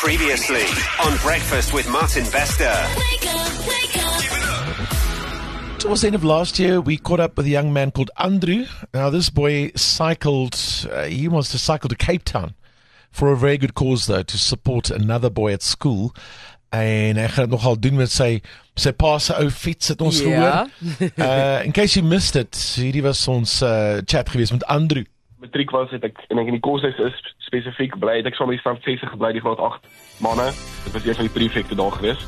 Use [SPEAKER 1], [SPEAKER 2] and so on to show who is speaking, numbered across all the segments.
[SPEAKER 1] Previously on Breakfast with Martin Bester.
[SPEAKER 2] Towards the end of last year, we caught up with a young man called Andrew. Now, this boy cycled, he wants to cycle to Cape Town for a very good cause, though, to support another boy at school. En hy gaan het nogal doen met sy pa se ou fiets, het ons gehoor. In case you missed it, hierdie was ons chat geweest met Andrew.
[SPEAKER 3] Matriek was het ek, en ek in die koshuis is spesifiek bly, het ek saam met die stand 6 gebly, die graad 8 manne. Dit was een van die prefekte daar geweest.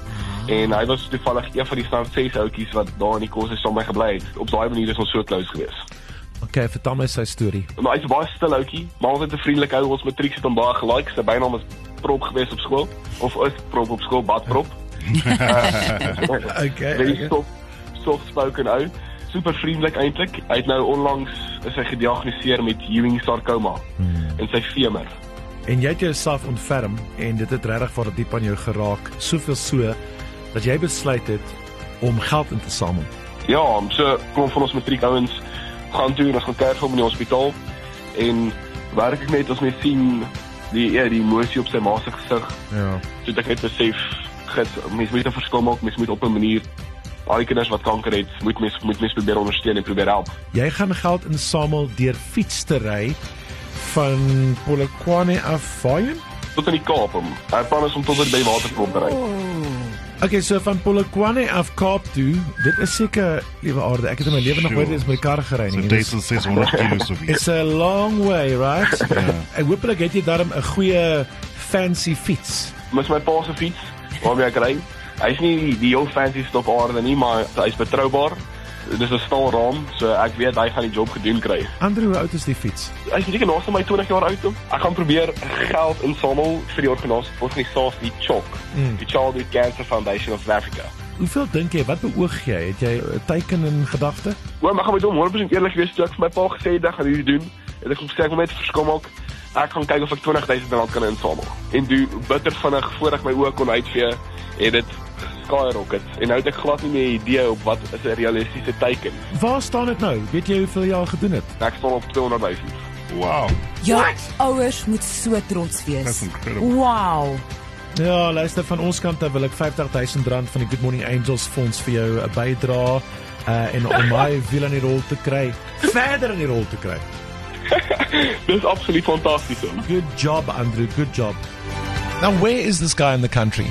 [SPEAKER 3] En hy was toevallig een van die stand 6 ouetjies wat daar in die koshuis saam met my gebly het. Op daai manier is ons so close geweest.
[SPEAKER 2] Okay, vertel my sy storie.
[SPEAKER 3] Maar hy's 'n baie stil ouetjie, maar altyd 'n vriendelike ou. Ons matriek het hom baie gelike. Sy bynaam is Prop geweest op skool, of is Prop op skool, Badprop.
[SPEAKER 2] Okay.
[SPEAKER 3] Soft-spoken ou. Super vriendelik eintlik. Hy het nou onlangs is hy gediagnoseer met Ewing sarcoma in sy femur.
[SPEAKER 2] En jy het jouself ontferm en dit het regtig vir diep aan jou geraak, soveel so dat jy besluit het om geld in te samel.
[SPEAKER 3] Ja, so kom van ons matriek ouens gaan toe en ons gaan kuier vir hom in die hospitaal en werk ek net as mens sien die emosie op sy ma se gesig.
[SPEAKER 2] Ja.
[SPEAKER 3] So ek net besef, mens moet 'n verskil maak, mens moet op 'n manier al die kinders wat kanker het, moet mens probeer ondersteun en probeer help.
[SPEAKER 2] Jy gaan geld insamel deur fiets te ry van Polokwane af waarheen?
[SPEAKER 3] Tot in die Kaap hom. Hy plan is om tot by Waterklomp te ry.
[SPEAKER 2] Okay, so van Polokwane af Kaap toe, dit is seker, liewe aarde, ek het in my lewe nog nooit eens met my kar gery nie.
[SPEAKER 4] So 1600 kilos of iets.
[SPEAKER 2] It's a long way, right? En hoopelik het jy daarom 'n goeie fancy fiets.
[SPEAKER 3] Mis my pa se fiets, waarmee ek ry. Hy's nie die heel fancy op aarde nie, maar hy's betroubaar. Dis 'n staalraam, so ek weet hy gaan die job gedoen kry.
[SPEAKER 2] Andrew, hoe oud is die fiets?
[SPEAKER 3] Hy's seker naaste my 20 jaar oud. Ek gaan probeer geld insamel vir die organisasie CHOC, die Childhood Cancer Foundation of South Africa.
[SPEAKER 2] Hoeveel dink jy, wat beoog jy? Het jy 'n teiken in gedagte?
[SPEAKER 3] Maar gaan met hom 100% eerlik wees, toe ek vir my pa gesê het, ek gaan hierdie doen. En ek gesê ek wil net verskil maak. Ek gaan kyk of ek R20,000 kan insamel. En doen bitter vinnig voor ek my oë kon uitvee, en dit skyrocket. En nou het ek glad nie meer idee op wat is 'n realistiese teiken.
[SPEAKER 2] Waar staan dit nou? Weet jy hoeveel jy al gedoen het?
[SPEAKER 3] Ek staan op 200,000.
[SPEAKER 4] Wow.
[SPEAKER 5] Jou ouers moet so trots wees.
[SPEAKER 4] That's incredible.
[SPEAKER 5] Wow.
[SPEAKER 2] Ja, luister, van ons kant af wil ek R50,000 van die Good Morning Angels fonds vir jou bydra en om my wiel aan die rol te kry, verder in die rol te kry.
[SPEAKER 3] Dis absoluut fantasties.
[SPEAKER 2] Good job, Andrew, good job. Now, where is this guy in the country?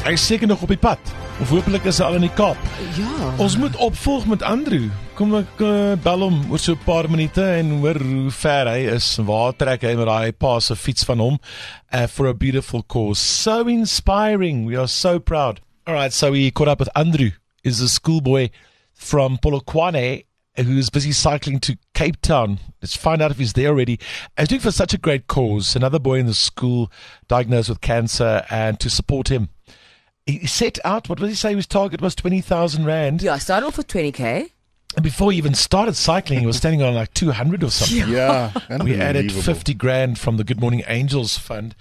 [SPEAKER 2] Hy is seker nog op die pad. Of hopelik is hy al in die Kaap.
[SPEAKER 5] Ja.
[SPEAKER 2] Ons moet opvolg met Andrew. Kom ek bel hom oor so 'n paar minute en hoor hoe ver hy is. Waar trek hy met daai pa se fiets van hom for a beautiful cause. So inspiring. We are so proud. All right, so we caught up with Andrew. Is a schoolboy from Polokwane who's busy cycling to Cape Town. Let's find out if he's there already. He's doing for such a great cause. Another boy in the school diagnosed with cancer, and to support him, he set out, what did he say his target was? 20,000 Rand.
[SPEAKER 5] Yeah, I started off with 20K.
[SPEAKER 2] And before he even started cycling, he was standing on like 200 or something.
[SPEAKER 4] Yeah.
[SPEAKER 2] We added
[SPEAKER 4] unbelievable.
[SPEAKER 2] 50 grand from the Good Morning Angels Fund.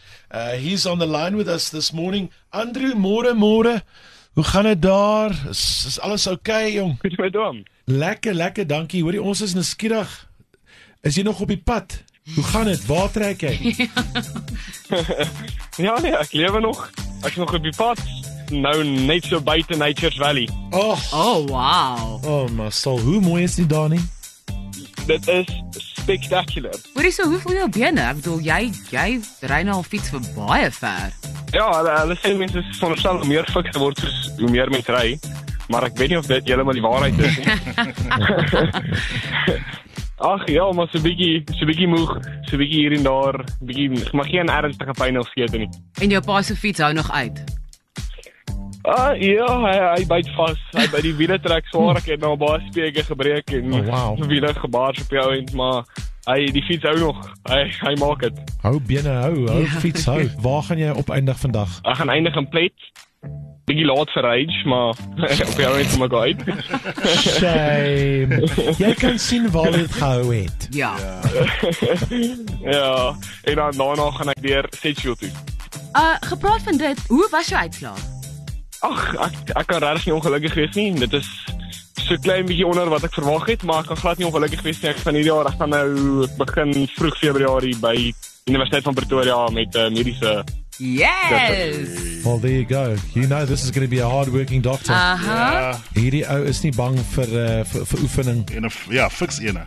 [SPEAKER 2] He's on the line with us this morning. Andrew, môre. Hoe gaan dit daar? Is alles okay, jong?
[SPEAKER 3] Goed my dom.
[SPEAKER 2] Lekker, dankie. Hoorie, ons is nuuskierig. Is jy nog op die pad? Hoe gaan dit? Waar trek jy?
[SPEAKER 3] Ja nee, ek lewe nog. Ek is nog op die pad. Nou net so buite Nature's Valley.
[SPEAKER 2] Oh,
[SPEAKER 5] Wow.
[SPEAKER 2] my soul. Hoe mooi is die daar nie?
[SPEAKER 3] Dit is spectacular.
[SPEAKER 5] Hoorie, so hoeveel jou bene? Ek bedoel, jy ry nou al fiets vir baie ver.
[SPEAKER 3] Ja, hulle sê mense is veronderstel om meer fiks te word soos hoe meer mense ry, maar ek weet nie of dit heeltemal die waarheid is nie. Ag ja, maar so 'n bietjie moeg, so 'n bietjie hier en daar, maar geen ernstige pyn of skete nie.
[SPEAKER 5] En jou pa se fiets hou nog uit.
[SPEAKER 3] Ja, hy byt vas. Hy by die wiele trek swaar. Ek het nou baie speke gebreek en wiele gebaars op jou end, maar die fiets hou nog. Hy maak dit.
[SPEAKER 2] Hou bene hou, fiets hou. Waar gaan jy opeindig vandag?
[SPEAKER 3] Ek gaan eindig in Plet. Bietjie laat vir Rage, maar op jou end kom ek uit.
[SPEAKER 2] Shame. Jy kan sien waar dit gehou het.
[SPEAKER 5] Ja.
[SPEAKER 3] Ja, en dan daarna gaan ek weer Sedgefield toe.
[SPEAKER 5] Gepraat van dit, hoe was jou uitslaag?
[SPEAKER 3] Ag, ek kan regtig nie ongelukkig wees nie. Dit is so klein bietjie onder wat ek verwag het, maar ek kan glad nie ongelukkig wees nie. Ek van hierdie jaar, ek gaan nou begin vroeg Februarie by Universiteit van Pretoria met mediese
[SPEAKER 5] Yes.
[SPEAKER 2] Well, there you go. You know this is going to be a hard-working doctor. Hierdie ou is nie bang vir oefening.
[SPEAKER 4] Fiks ene.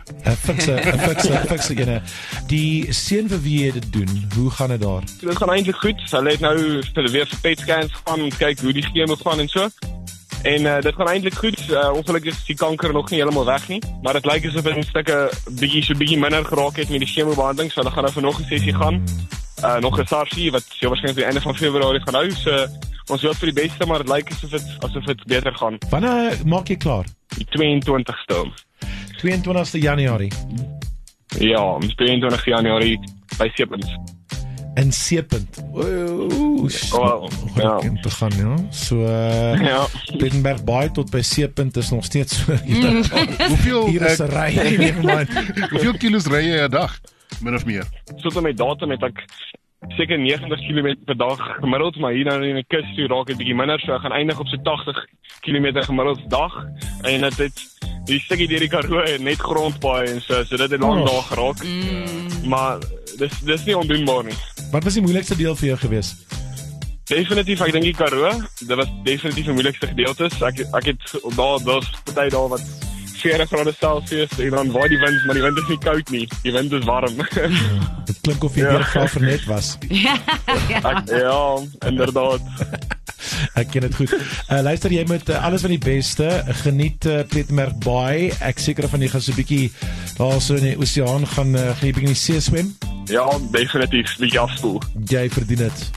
[SPEAKER 2] Fiks ene. Die seun vir wie jy dit doen, hoe gaan dit daar?
[SPEAKER 3] Dit gaan eintlik goed. Hulle het nou weer vir PET scans gegaan om te kyk hoe die chemo gaan en so. En dit gaan eintlik goed. Ongelukkig is die kanker nog nie heeltemal weg nie, maar dit lyk asof dit 'n stukke bietjie minder geraak het met die chemobehandeling, so hulle gaan nou vir nog 'n sessie gaan. Nog 'n SARS wat heel waarskynlik die einde van Februarie gaan hou. So ons hoop vir die beste, maar dit lyk asof dit beter gaan.
[SPEAKER 2] Wanneer maak jy klaar?
[SPEAKER 3] Die 22ste.
[SPEAKER 2] 22ste Januarie.
[SPEAKER 3] Ja, 22 Januarie by Seepunt.
[SPEAKER 2] In Seepunt.
[SPEAKER 3] Ja.
[SPEAKER 2] Te gaan, ja. So
[SPEAKER 3] Ja.
[SPEAKER 2] Plettenberg Baai tot by Seepunt is nog steeds so. Hier is 'n ry.
[SPEAKER 4] Hoeveel kilos ry jy 'n dag? Min of meer?
[SPEAKER 3] Tot en met datum het ek seker 90 km per dag gemiddeld, maar hier nou in die kus toe raak dit bietjie minder, so ek gaan eindig op so 80 km gemiddeld per dag. En dit het die stukkie deur die Karoo net grondpaai en so dit het lank daar geraak. Maar dis nie ondoenbaar nie.
[SPEAKER 2] Wat was die moeilikste deel vir jou gewees?
[SPEAKER 3] Definitief, ek dink die Karoo, dit was definitief die moeilikste gedeeltes. Ek het daar's party daar wat 40 grade Celsius en dan waai die wind, maar die wind is nie koud nie. Die wind is warm.
[SPEAKER 2] Dit klink of jy weer gaaf vir net was.
[SPEAKER 3] Ja, inderdaad.
[SPEAKER 2] Ek ken dit goed. Luister, jy moet alles van die beste. Geniet Plettenberg Baai. Ek seker van jy gaan so 'n bietjie daar so in die oseaan gaan jy bietjie in die see swem.
[SPEAKER 3] Ja, definitief. Bietjie afspoel.
[SPEAKER 2] Jy verdien dit.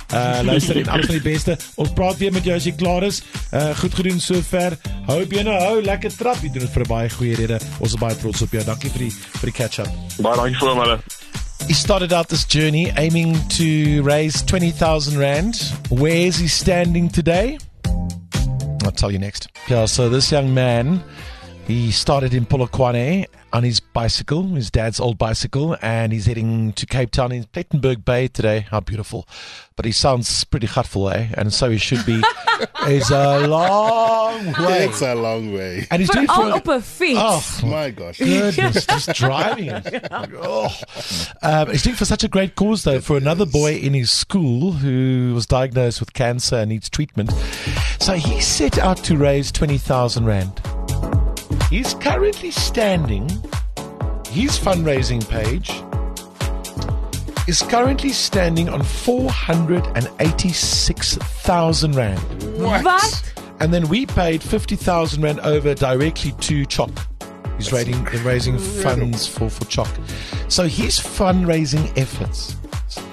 [SPEAKER 2] Luister, en alles van die beste. Ons praat weer met jou as jy klaar is. Goed gedoen sover. Hou bene hou, lekker trap. Jy doen dit vir 'n baie goeie rede. Ons is baie trots op jou. Dankie vir die catch-up.
[SPEAKER 3] Baie dankie vir hulle.
[SPEAKER 2] He started out this journey aiming to raise 20,000 Rand. Where is he standing today? I'll tell you next. Yeah, so this young man, he started in Polokwane on his bicycle, his dad's old bicycle, and he's heading to Cape Town in Plettenberg Bay today. How beautiful. But he sounds pretty gutful, eh? And so he should be. It's a long way.
[SPEAKER 4] It's a long way.
[SPEAKER 2] And he's doing it for...
[SPEAKER 5] Op 'n fiets.
[SPEAKER 2] Oh,
[SPEAKER 4] My gosh.
[SPEAKER 2] goodness, just driving it. He's doing it for such a great cause, though, for another boy in his school who was diagnosed with cancer and needs treatment. So he set out to raise 20,000 Rand. He's currently standing, his fundraising page is currently standing on 486,000 Rand.
[SPEAKER 5] Wat?
[SPEAKER 2] And then we paid 50,000 Rand over directly to Choc. He's raising funds for Choc. So his fundraising efforts,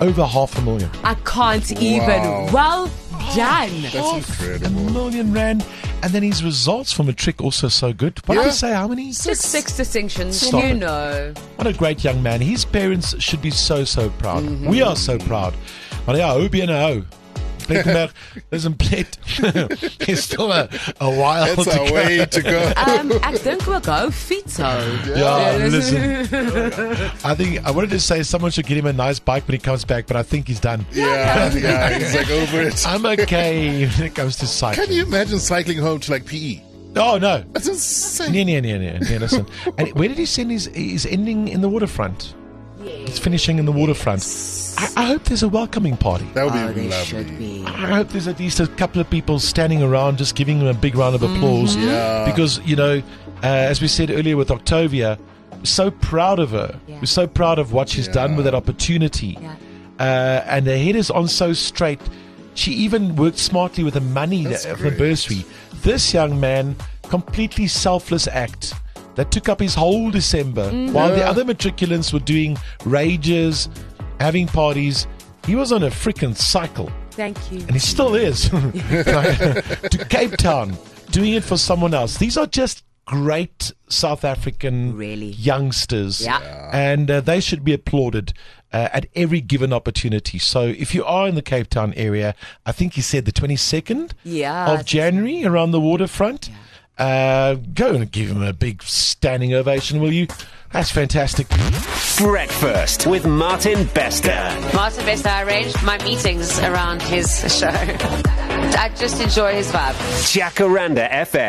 [SPEAKER 2] over 500,000.
[SPEAKER 5] I can't even. Well done.
[SPEAKER 4] That's incredible.
[SPEAKER 2] R1 million. And then his results from a trick also so good. What did he say? How many?
[SPEAKER 5] Six distinctions.
[SPEAKER 2] Stop
[SPEAKER 5] you
[SPEAKER 2] it.
[SPEAKER 5] know.
[SPEAKER 2] What a great young man. His parents should be so proud. We are so proud. Maar ja, hoe ben jy? Plettenberg, listen, Plet. It's still a while
[SPEAKER 4] It's
[SPEAKER 2] to
[SPEAKER 4] a
[SPEAKER 2] go.
[SPEAKER 4] way to go.
[SPEAKER 5] Ek dink ook hou fiets hou.
[SPEAKER 2] Yeah, listen. I wanted to say someone should get him a nice bike when he comes back, but I think he's done.
[SPEAKER 4] Yeah, he's like over it.
[SPEAKER 2] I'm okay when it comes to cycling.
[SPEAKER 4] Can you imagine cycling home to like PE?
[SPEAKER 2] Oh, no.
[SPEAKER 4] That's insane.
[SPEAKER 2] Yeah, listen. And where did he send his ending in the waterfront? He's finishing in the waterfront. I hope there's a welcoming party.
[SPEAKER 4] That would
[SPEAKER 5] Oh,
[SPEAKER 4] be
[SPEAKER 5] they
[SPEAKER 4] lovely.
[SPEAKER 5] should be.
[SPEAKER 2] I hope there's at least a couple of people standing around just giving him a big round of applause.
[SPEAKER 4] Yeah.
[SPEAKER 2] Because, you know, as we said earlier with Octavia, we're so proud of her.
[SPEAKER 5] Yeah.
[SPEAKER 2] We're so proud of what she's done with that opportunity.
[SPEAKER 5] Yeah.
[SPEAKER 2] And her head is on so straight. She even worked smartly with the money of the
[SPEAKER 4] great.
[SPEAKER 2] bursary. This young man, completely selfless act that took up his whole December while the other matriculants were doing rages, having parties. He was on a freaking cycle,
[SPEAKER 5] Thank you.
[SPEAKER 2] and he still is, to Cape Town, doing it for someone else. These are just great South African
[SPEAKER 5] Really.
[SPEAKER 2] youngsters,
[SPEAKER 5] Yeah.
[SPEAKER 2] and they should be applauded at every given opportunity. So if you are in the Cape Town area, I think he said the 22nd
[SPEAKER 5] Yeah.
[SPEAKER 2] of January around the waterfront, go and give him a big standing ovation, will you? That's fantastic.
[SPEAKER 1] Breakfast with Martin Bester.
[SPEAKER 6] Martin Bester, I arranged my meetings around his show. I just enjoy his vibe.
[SPEAKER 1] Jacaranda FM.